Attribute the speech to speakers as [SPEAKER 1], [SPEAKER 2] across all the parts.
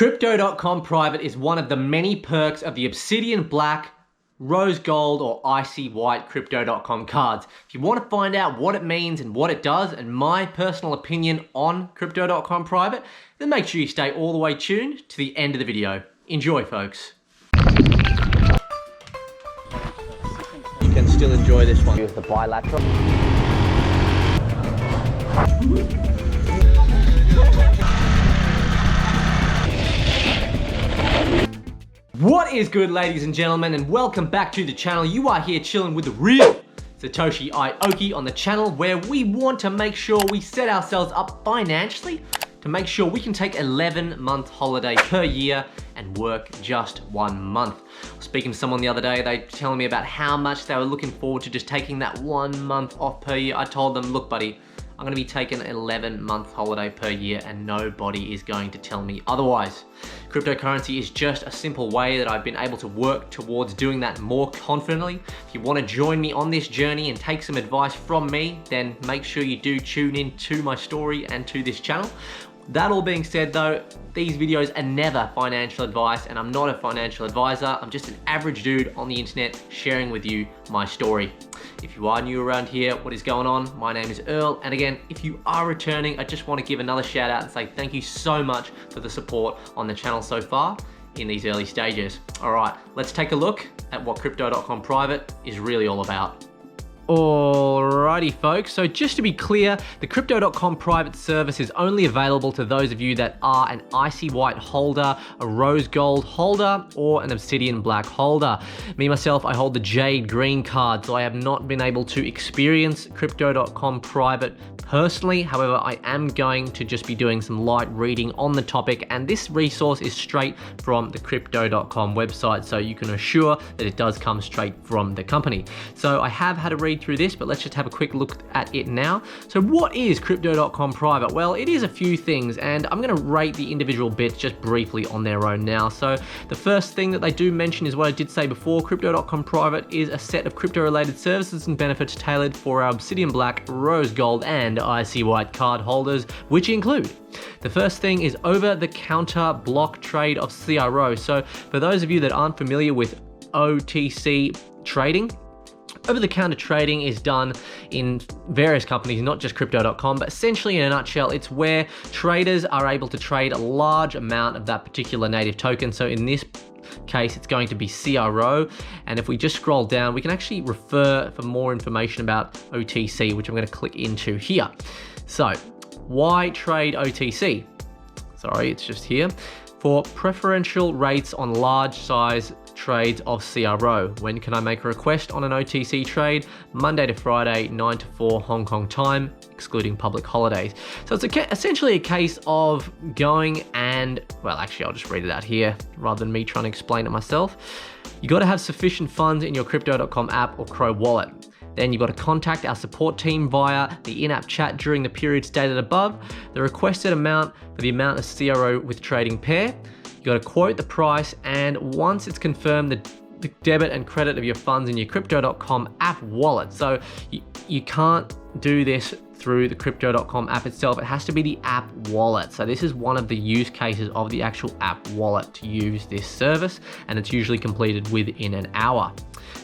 [SPEAKER 1] Crypto.comprivate is one of the many perks of the Obsidian Black, Rose Gold, or Icy White Crypto.com cards. If you want to find out what it means and what it does and my personal opinion on Crypto.comprivate, then make sure you stay all the way tuned to the end of the video. Enjoy, folks. You can still enjoy this one. Use the bilateral. What is good, ladies and gentlemen, and welcome back to the channel. You are here chilling with the real Satoshi Aoki on the channel, where we want to make sure we set ourselves up financially to make sure we can take 11-month holiday per year and work just 1 month. I was speaking to someone the other day, they were telling me about how much they were looking forward to just taking that 1 month off per year. I told them, look buddy, I'm gonna be taking an 11-month holiday per year and nobody is going to tell me otherwise. Cryptocurrency is just a simple way that I've been able to work towards doing that more confidently. If you want to join me on this journey and take some advice from me, then make sure you do tune in to my story and to this channel. That all being said though, these videos are never financial advice and I'm not a financial advisor. I'm just an average dude on the internet sharing with you my story. If you are new around here, what is going on? My name is Earl, and again, if you are returning, I just want to give another shout out and say thank you so much for the support on the channel so far in these early stages. All right, let's take a look at what Crypto.comprivate is really all about. Alrighty folks, so just to be clear, the Crypto.comprivate service is only available to those of you that are an Icy White holder, a Rose Gold holder, or an Obsidian Black holder. Me, myself, I hold the Jade Green card, so I have not been able to experience Crypto.comprivate personally. However, I am going to just be doing some light reading on the topic, and this resource is straight from the Crypto.com website, so you can assure that it does come straight from the company. So I have had a read through this, but let's just have a quick look at it now. So what is Crypto.comprivate? Well, it is a few things, and I'm going to rate the individual bits just briefly on their own now. So the first thing that they do mention is what I did say before. Crypto.comprivate is a set of crypto-related services and benefits tailored for our Obsidian Black, Rose Gold, and Icy White card holders, which include: the first thing is over-the-counter block trade of CRO. So for those of you that aren't familiar with OTC trading, over-the-counter trading is done in various companies, not just Crypto.com, but essentially in a nutshell, it's where traders are able to trade a large amount of that particular native token. So in this case, it's going to be CRO. And if we just scroll down, we can actually refer for more information about OTC, which I'm going to click into here. So why trade OTC? Sorry, it's just here. For preferential rates on large size trades of CRO. When can I make a request on an OTC trade? Monday to Friday, 9 to 4 Hong Kong time, excluding public holidays. So it's essentially a case of going and, well, actually, I'll just read it out here rather than me trying to explain it myself. You got to have sufficient funds in your Crypto.com app or Crow wallet. Then you've got to contact our support team via the in-app chat during the period stated above. The requested amount for the amount of CRO with trading pair. You got to quote the price, and once it's confirmed, the debit and credit of your funds in your Crypto.com app wallet. So you can't do this through the Crypto.com app itself. It has to be the app wallet. So this is one of the use cases of the actual app wallet to use this service, and it's usually completed within an hour.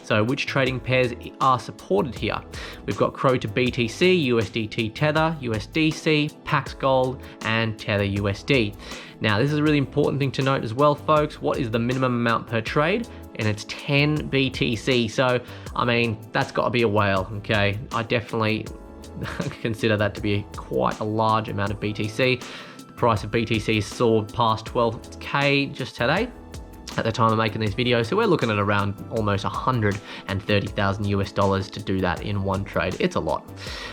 [SPEAKER 1] So which trading pairs are supported here? We've got Crow to BTC, USDT Tether, USDC, Pax Gold, and Tether USD. Now, this is a really important thing to note as well, folks. What is the minimum amount per trade? And it's 10 BTC. So, I mean, that's got to be a whale, okay? I definitely consider that to be quite a large amount of BTC. The price of BTC soared past 12K just today at the time of making this video, so we're looking at around almost 130,000 US dollars to do that in one trade. It's a lot.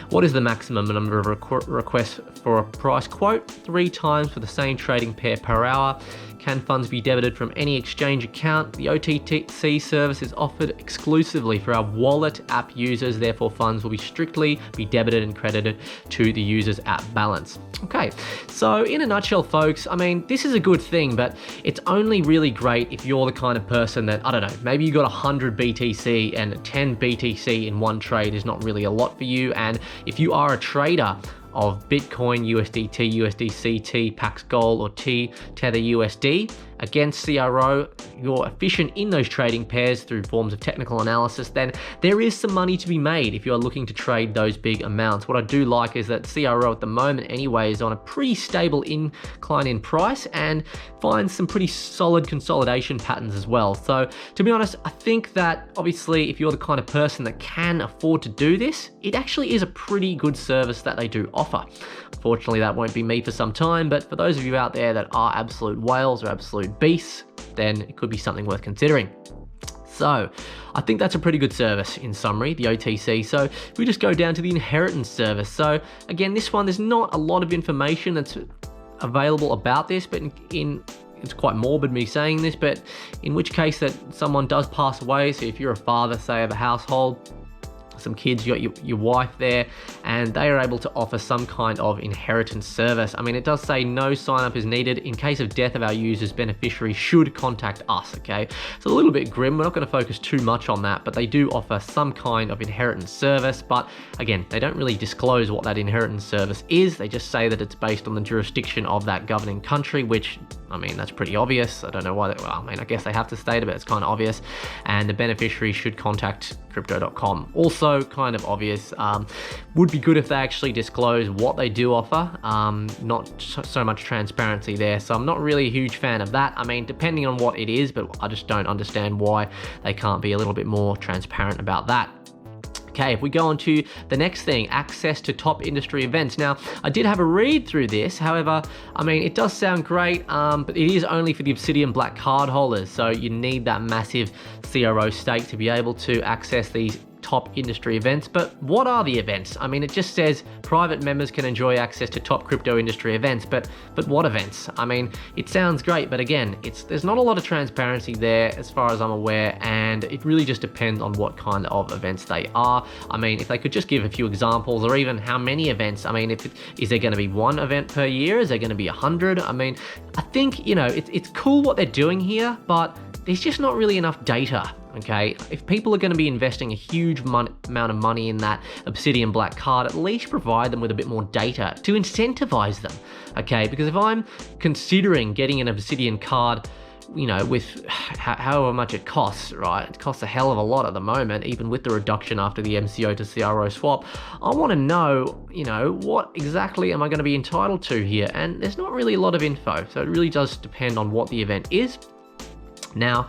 [SPEAKER 1] What is the maximum number of requests for a price quote? 3 times for the same trading pair per hour. Can funds be debited from any exchange account? The OTC service is offered exclusively for our wallet app users, therefore funds will strictly be debited and credited to the user's app balance. Okay, so in a nutshell, folks, I mean, this is a good thing, but it's only really great if you're the kind of person that, I don't know, maybe you got 100 BTC and 10 BTC in one trade is not really a lot for you. And if you are a trader of Bitcoin, USDT, USDCT, Pax Gold, or Tether USD against CRO, you're efficient in those trading pairs through forms of technical analysis, then there is some money to be made if you're looking to trade those big amounts. What I do like is that CRO at the moment anyway is on a pretty stable incline in price and finds some pretty solid consolidation patterns as well. So to be honest, I think that obviously if you're the kind of person that can afford to do this, it actually is a pretty good service that they do offer. Unfortunately, that won't be me for some time, but for those of you out there that are absolute whales or absolute beasts, then it could be something worth considering. So I think that's a pretty good service in summary, the OTC. So if we just go down to the inheritance service. So again, this one, there's not a lot of information that's available about this, but it's quite morbid me saying this, but in which case that someone does pass away. So if you're a father, say, of a household, some kids, you got your wife there, and they are able to offer some kind of inheritance service. I mean, it does say no sign up is needed. In case of death of our users, beneficiaries should contact us, okay? It's a little bit grim. We're not going to focus too much on that, but they do offer some kind of inheritance service. But again, they don't really disclose what that inheritance service is. They just say that it's based on the jurisdiction of that governing country, which, I mean, that's pretty obvious. I don't know why, well, I mean, I guess they have to state it, but it's kind of obvious. And the beneficiary should contact crypto.com. Also kind of obvious. Would be good if they actually disclose what they do offer. Not so much transparency there. So I'm not really a huge fan of that. I mean, depending on what it is, but I just don't understand why they can't be a little bit more transparent about that. Okay, if we go on to the next thing, access to top industry events. Now, I did have a read through this. However, I mean, it does sound great, but it is only for the Obsidian Black card holders. So you need that massive CRO stake to be able to access these top industry events. But what are the events? I mean, it just says private members can enjoy access to top crypto industry events, but what events? I mean, it sounds great, but again, there's not a lot of transparency there as far as I'm aware, and it really just depends on what kind of events they are. I mean, if they could just give a few examples, or even how many events. I mean, is there going to be one event per year? Is there going to be 100? I mean, I think, you know, it's cool what they're doing here, but there's just not really enough data. Okay, if people are going to be investing a huge amount of money in that Obsidian Black card, at least provide them with a bit more data to incentivize them. Okay, because if I'm considering getting an Obsidian card, you know, with however much it costs, right? It costs a hell of a lot at the moment, even with the reduction after the MCO to CRO swap. I want to know, you know, what exactly am I going to be entitled to here? And there's not really a lot of info, so it really does depend on what the event is. Now,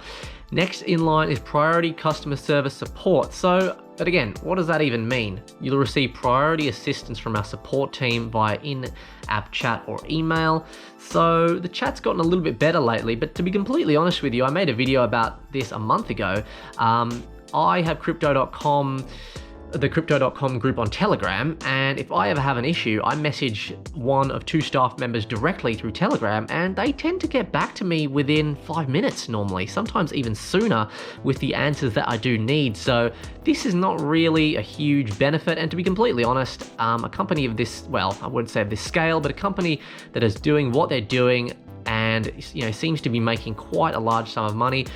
[SPEAKER 1] next in line is priority customer service support. So, but again, what does that even mean? You'll receive priority assistance from our support team via in-app chat or email. So the chat's gotten a little bit better lately, but to be completely honest with you, I made a video about this a month ago. I have the crypto.com group on Telegram, and if I ever have an issue, I message one of two staff members directly through Telegram, and they tend to get back to me within 5 minutes normally, sometimes even sooner, with the answers that I do need. So this is not really a huge benefit, and to be completely honest, a company of this, well, I wouldn't say of this scale, but a company that is doing what they're doing and, you know, seems to be making quite a large sum of money.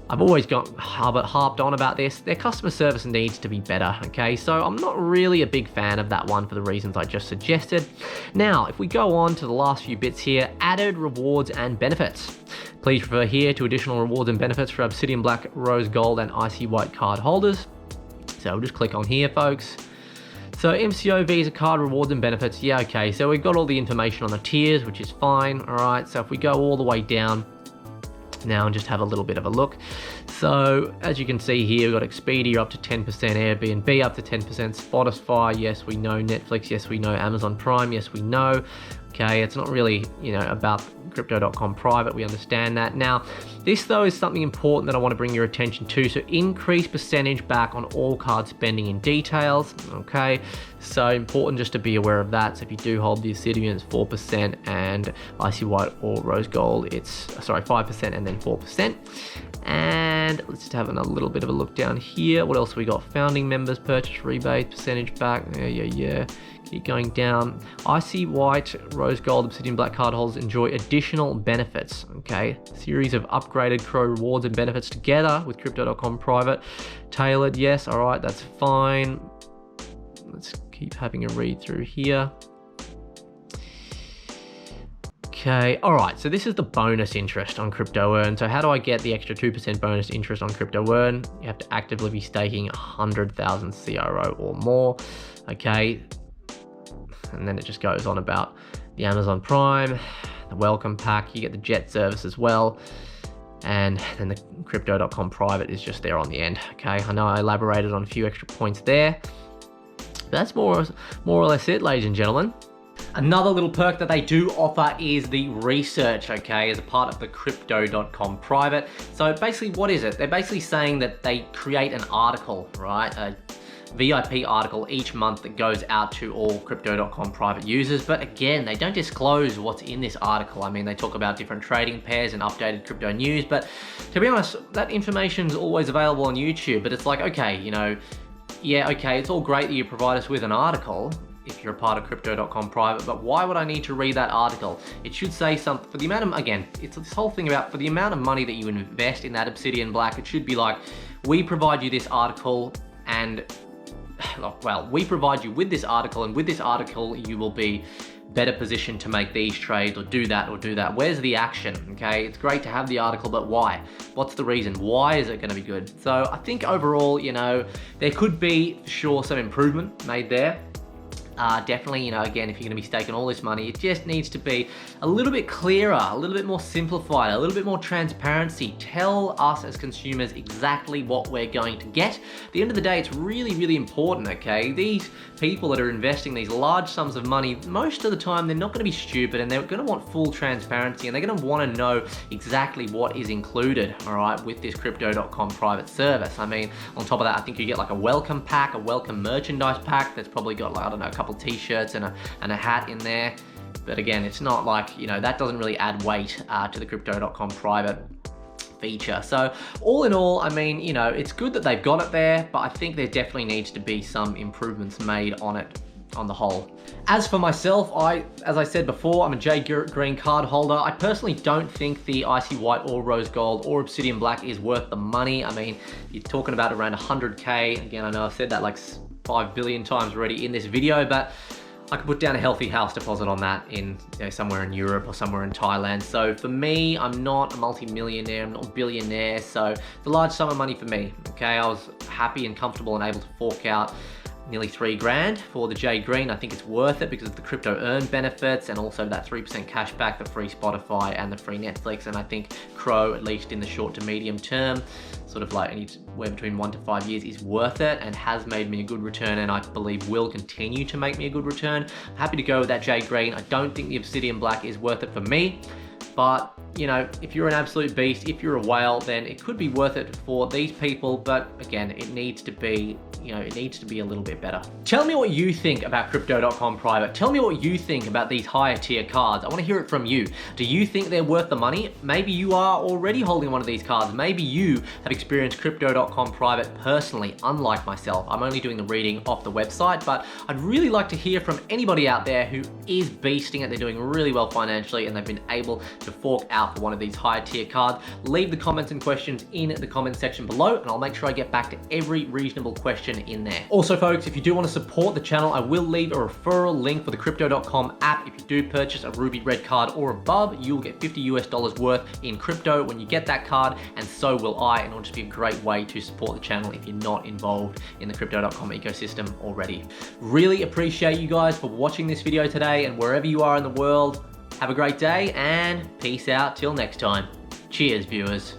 [SPEAKER 1] I've always harped on about this. Their customer service needs to be better, okay? So I'm not really a big fan of that one for the reasons I just suggested. Now, if we go on to the last few bits here, added rewards and benefits. Please refer here to additional rewards and benefits for Obsidian Black, Rose Gold, and Icy White card holders. So we'll just click on here, folks. So MCO, Visa card, rewards and benefits. Yeah, okay. So we've got all the information on the tiers, which is fine. All right. So if we go all the way down now and just have a little bit of a look. So as you can see here, we've got Expedia up to 10%, Airbnb up to 10%, Spotify, yes we know, Netflix, yes we know, Amazon Prime, yes we know. Okay, it's not really, you know, about crypto.comprivate, we understand that. Now, this though is something important that I want to bring your attention to. So increase percentage back on all card spending in details, okay? So important just to be aware of that. So if you do hold the Obsidian, it's 4%, and Icy White or Rose Gold, it's, 5% and then 4%. And let's just have a little bit of a look down here. What else we got? Founding members, purchase rebate, percentage back, yeah. Keep going down. Icy White, Rose Gold, Obsidian Black card holders enjoy additional benefits, okay? Series of upgraded Crow rewards and benefits together with crypto.comprivate. Tailored, yes, all right, that's fine. Let's keep having a read through here. Okay, all right, so this is the bonus interest on crypto earn. So how do I get the extra 2% bonus interest on crypto earn? You have to actively be staking 100,000 CRO or more, okay? And then it just goes on about the Amazon Prime, the welcome pack, you get the jet service as well. And then the crypto.comprivate is just there on the end, okay? I know I elaborated on a few extra points there. But that's more or less it, ladies and gentlemen. Another little perk that they do offer is the research, okay, as a part of the crypto.comprivate. So basically, what is it? They're basically saying that they create an article, right? A VIP article each month that goes out to all crypto.comprivate users. But again, they don't disclose what's in this article. I mean, they talk about different trading pairs and updated crypto news, but to be honest, that information's always available on YouTube. But it's like, okay, you know, yeah, okay, it's all great that you provide us with an article if you're a part of crypto.comprivate, but why would I need to read that article? It should say something, for the amount of, again, it's this whole thing about, for the amount of money that you invest in that Obsidian Black, it should be like, we provide you this article and, well, we provide you with this article, and with this article, you will be better positioned to make these trades or do that or do that. Where's the action, okay? It's great to have the article, but why? What's the reason? Why is it gonna be good? So I think overall, you know, there could be, sure, some improvement made there. Definitely, you know, again, if you're going to be staking all this money, it just needs to be a little bit clearer, a little bit more simplified, a little bit more transparency. Tell us as consumers exactly what we're going to get. At the end of the day, it's really, really important, okay? These people that are investing these large sums of money, most of the time, they're not going to be stupid, and they're going to want full transparency, and they're going to want to know exactly what is included, all right, with this crypto.comprivate service. I mean, on top of that, I think you get like a welcome pack, a welcome merchandise pack that's probably got, like, I don't know, a couple t-shirts and a hat in there. But again, it's not like, you know, that doesn't really add weight to the crypto.comprivate feature. So all in all, I mean, you know, it's good that they've got it there, but I think there definitely needs to be some improvements made on it on the whole. As for myself, as I said before, I'm a J Green card holder. I personally don't think the Icy White or Rose Gold or Obsidian Black is worth the money. I mean, you're talking about around 100K. Again, I know I've said that like 5 billion times already in this video, but I could put down a healthy house deposit on that in, you know, somewhere in Europe or somewhere in Thailand. So for me, I'm not a multi-millionaire, I'm not a billionaire, so it's a large sum of money for me, okay? I was happy and comfortable and able to fork out nearly 3 grand for the J Green. I think it's worth it because of the crypto earn benefits and also that 3% cash back, the free Spotify and the free Netflix. And I think Crow, at least in the short to medium term, sort of like anywhere between 1 to 5 years, is worth it and has made me a good return, and I believe will continue to make me a good return. I'm happy to go with that J Green. I don't think the Obsidian Black is worth it for me, but you know, if you're an absolute beast, if you're a whale, then it could be worth it for these people. But again, it needs to be, you know, it needs to be a little bit better. Tell me what you think about crypto.comprivate. Tell me what you think about these higher tier cards. I want to hear it from you. Do you think they're worth the money? Maybe you are already holding one of these cards. Maybe you have experienced crypto.comprivate personally, unlike myself. I'm only doing the reading off the website, but I'd really like to hear from anybody out there who is beasting it. They're doing really well financially and they've been able to fork out for one of these higher tier cards. Leave the comments and questions in the comment section below, and I'll make sure I get back to every reasonable question in there. Also, folks, if you do want to support the channel, I will leave a referral link for the crypto.com app. If you do purchase a Ruby Red card or above, you'll get $50 US worth in crypto when you get that card, and so will I, and it'll just be a great way to support the channel if you're not involved in the crypto.com ecosystem already. Really appreciate you guys for watching this video today, and wherever you are in the world, have a great day and peace out till next time. Cheers, viewers.